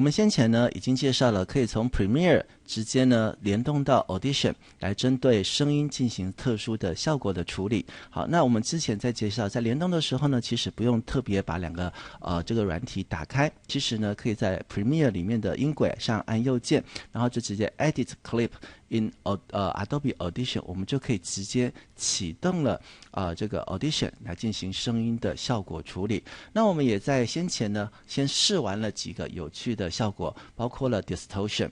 我们先前呢已经介绍了，可以从 Premiere 直接呢联动到 Audition 来针对声音进行特殊的效果的处理。好，那我们之前在介绍在联动的时候呢，其实不用特别把两个这个软体打开，其实呢可以在 Premiere 里面的音轨上按右键，然后就直接 Edit Clip in Adobe Audition， 我们就可以直接启动了这个 Audition 来进行声音的效果处理。那我们也在先前呢先试完了几个有趣的效果，包括了 Distortion，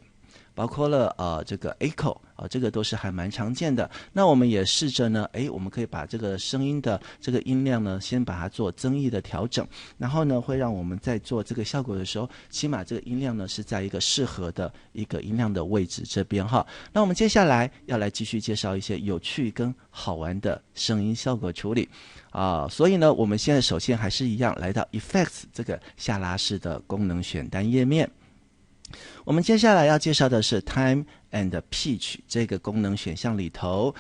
包括了这个 Echo， 这个都是还蛮常见的。那我们也试着呢，我们可以把这个声音的这个音量呢，先把它做增益的调整，然后呢，会让我们在做这个效果的时候，起码这个音量呢是在一个适合的一个音量的位置这边哈。那我们接下来要来继续介绍一些有趣跟好玩的声音效果处理所以呢，我们现在首先还是一样来到 Effects 这个下拉式的功能选单页面。我们接下来要介绍的是 Time and Pitch 这个功能选项里头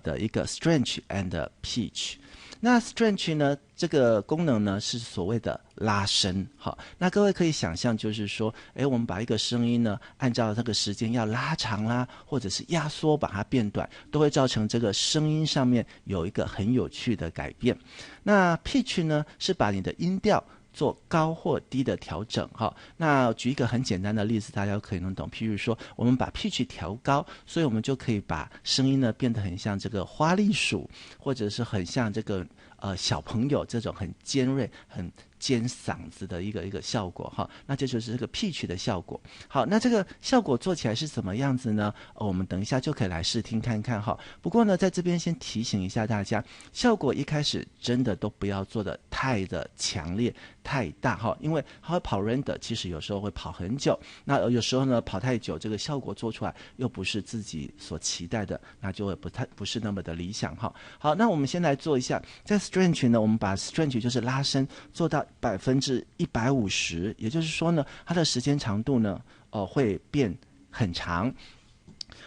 的一个 Stretch and Pitch。那 Stretch 呢，这个功能呢是所谓的拉伸。好，那各位可以想象，就是说，我们把一个声音呢，按照这个时间要拉长啦，或者是压缩把它变短，都会造成这个声音上面有一个很有趣的改变。那 Pitch 呢，是把你的音调做高或低的调整哈。那举一个很简单的例子，大家可以能懂。譬如说，我们把 pitch 调高，所以我们就可以把声音呢变得很像这个花栗鼠，或者是很像这个小朋友这种很尖锐、很尖嗓子的一个效果哈。那这就是这个 pitch 的效果。好，那这个效果做起来是什么样子呢？我们等一下就可以来试听看看哈。不过呢，在这边先提醒一下大家，效果一开始真的都不要做的太的强烈、太大哈，因为它会跑 render， 其实有时候会跑很久。那有时候呢，跑太久，这个效果做出来又不是自己所期待的，那就会不是那么的理想哈。好，那我们先来做一下，在 Stretch 呢，我们把 Stretch 就是拉伸做到150%，也就是说呢，它的时间长度呢，会变很长。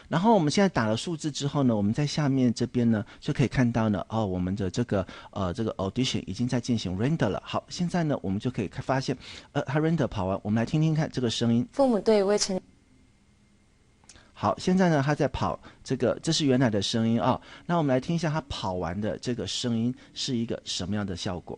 然后我们现在打了数字之后呢，我们在下面这边呢就可以看到呢，我们的这个Audition 已经在进行 render 了。好，现在呢我们就可以发现，它 render 跑完，我们来听听看这个声音。父母对未成年。好，现在呢它在跑这是原来的声音啊。那我们来听一下它跑完的这个声音是一个什么样的效果。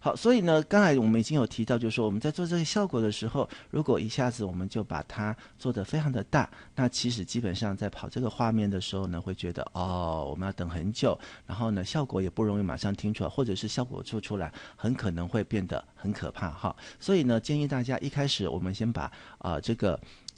好，所以呢，刚才我们已经有提到，就是说我们在做这个效果的时候，如果一下子我们就把它做得非常的大，那其实基本上在跑这个画面的时候呢，会觉得我们要等很久，然后呢，效果也不容易马上听出来，或者是效果做出来很可能会变得很可怕哈。所以呢，建议大家一开始我们先把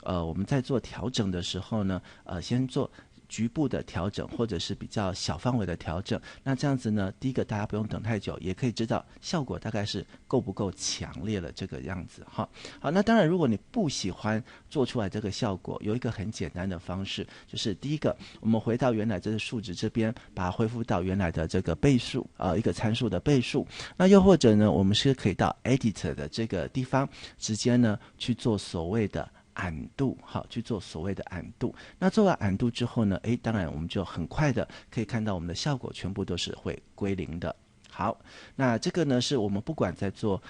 我们在做调整的时候呢，先做局部的调整，或者是比较小范围的调整。那这样子呢，第一个大家不用等太久，也可以知道效果大概是够不够强烈了这个样子哈。好，那当然如果你不喜欢做出来这个效果，有一个很简单的方式，就是第一个，我们回到原来这个数值这边，把它恢复到原来的这个倍数一个参数的倍数。那又或者呢，我们是可以到 Edit 的这个地方，直接呢去做所谓的undo，好，去做所谓的undo。那做完undo之后呢，当然我们就很快的可以看到我们的效果全部都是会归零的。好，那这个呢是我们不管在做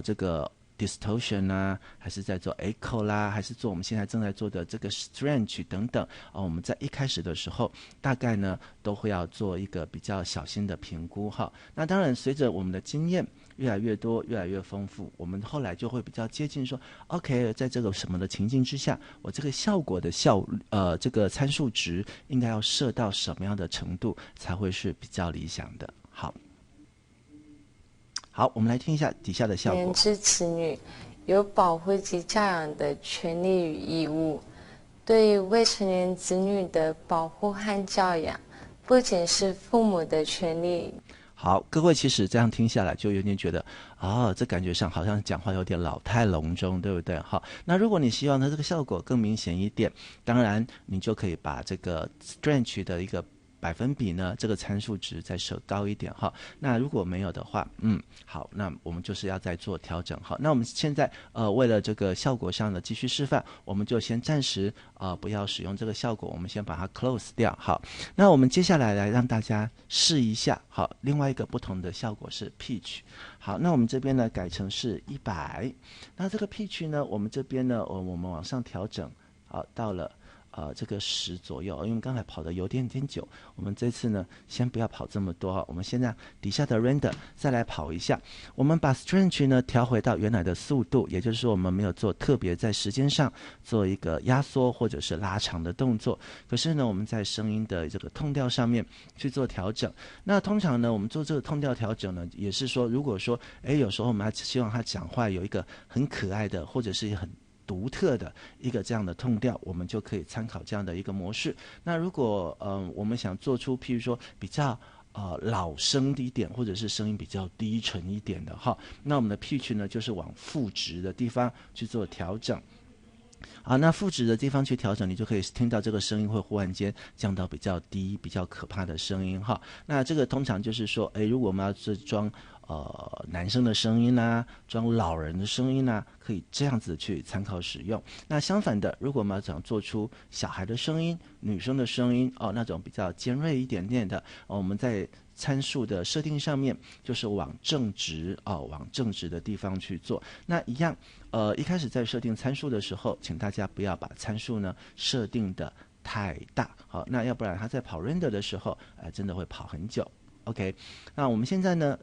这个distortion 啦，还是在做 echo 啦，还是做我们现在正在做的这个 stretch 等等我们在一开始的时候大概呢都会要做一个比较小心的评估哈。那当然随着我们的经验越来越多，越来越丰富，我们后来就会比较接近说 OK， 在这个什么的情境之下，我这个效果的这个参数值应该要设到什么样的程度才会是比较理想的。好，我们来听一下底下的效果。年之子女有保护及教养的权利与义务。对于未成年子女的保护和教养，不仅是父母的权利。好，各位其实这样听下来就有点觉得这感觉上好像讲话有点老态龙钟，对不对？好，那如果你希望它这个效果更明显一点，当然你就可以把这个 Stretch 的一个百分比呢，这个参数值再设高一点哈。那如果没有的话，好，那我们就是要再做调整。好，那我们现在为了这个效果上的继续示范，我们就先暂时不要使用这个效果，我们先把它 close 掉。好，那我们接下来来让大家试一下。好，另外一个不同的效果是 pitch。好，那我们这边呢改成是100，那这个 pitch 呢，我们这边呢，我们往上调整，好，到了这个10左右，因为刚才跑的有点久，我们这次呢先不要跑这么多，我们先让底下的 render 再来跑一下，我们把 stretch 呢调回到原来的速度，也就是说我们没有做特别在时间上做一个压缩或者是拉长的动作，可是呢我们在声音的这个痛调上面去做调整。那通常呢我们做这个痛调调整呢，也是说如果说有时候我们希望他讲话有一个很可爱的或者是很独特的一个这样的痛调，我们就可以参考这样的一个模式。那如果我们想做出譬如说比较老生一点，或者是声音比较低沉一点的哈，那我们的 pitch 呢就是往负值的地方去做调整。那负值的地方去调整，你就可以听到这个声音会忽然间降到比较低、比较可怕的声音哈。那这个通常就是说，如果我们要是装男生的声音啊，装老人的声音啊，可以这样子去参考使用。那相反的，如果我们要想做出小孩的声音、女生的声音那种比较尖锐一点点的，我们在参数的设定上面就是往正值往正值的地方去做。那一样一开始在设定参数的时候，请大家不要把参数呢设定的太大，好，那要不然它在跑 render 的时候真的会跑很久。OK， 那我们现在呢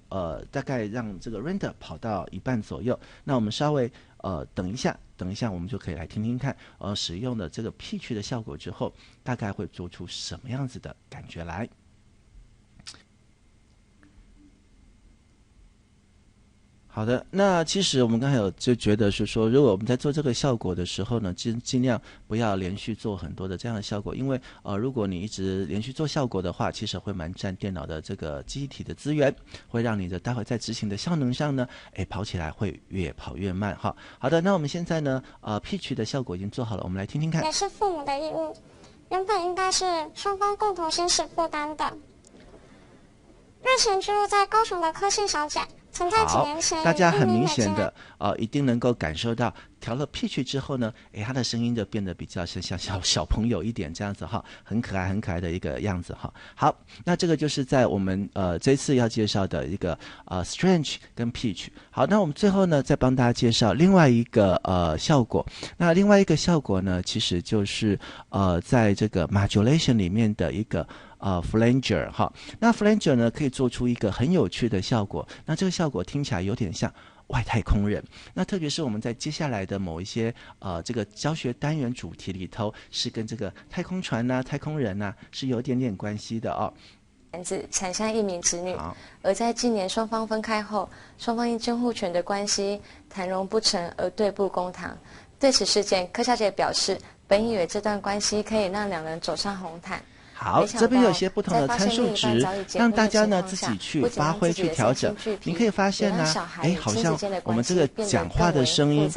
大概让这个 render 跑到一半左右，那我们稍微等一下我们就可以来听听看使用了这个 pitch 的效果之后，大概会做出什么样子的感觉来。好的，那其实我们刚才有就觉得是说，如果我们在做这个效果的时候呢，尽量不要连续做很多的这样的效果，因为如果你一直连续做效果的话，其实会蛮占电脑的这个记忆体的资源，会让你的待会在执行的效能上呢，跑起来会越跑越慢哈。好的，那我们现在呢pitch 的效果已经做好了，我们来听听看。也是父母的义务，原本应该是双方共同行使负担的。日前居住在高雄的柯姓小姐，曾在几年前，大家很明显的一定能够感受到调了 pitch 之后呢，他的声音就变得比较像小朋友一点这样子哈，很可爱的一个样子哈。好，那这个就是在我们这次要介绍的一个stretch 跟 pitch。好，那我们最后呢再帮大家介绍另外一个效果。那另外一个效果呢，其实就是在这个 modulation 里面的一个flanger 哈。那 flanger 呢可以做出一个很有趣的效果，那这个效果听起来有点像外太空人，那特别是我们在接下来的某一些这个教学单元主题里头，是跟这个太空船啊、太空人啊是有点关系的哦。产下1名子女，而在今年双方分开后，双方因监护权的关系谈容不成而对簿公堂。对此事件，柯小姐表示，本以为这段关系可以让2人走上红毯。好，这边有些不同的参数值，让大家呢自己去发挥去调整。你可以发现呢，好像我们这个讲话的声音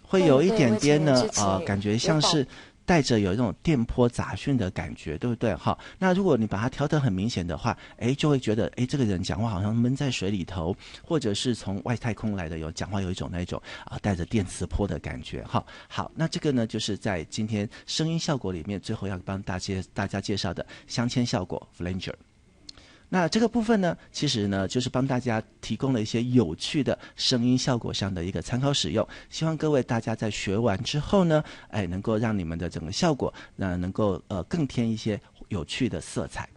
会有一点点呢，感觉像是带着有一种电波杂讯的感觉，对不对？好，那如果你把它调得很明显的话，就会觉得这个人讲话好像闷在水里头，或者是从外太空来的，讲话有一种那种带着电磁波的感觉。好，那这个呢就是在今天声音效果里面最后要帮大家介绍的镶嵌效果 flanger。那这个部分呢，其实呢就是帮大家提供了一些有趣的声音效果上的一个参考使用，希望各位大家在学完之后呢，能够让你们的整个效果能够更添一些有趣的色彩。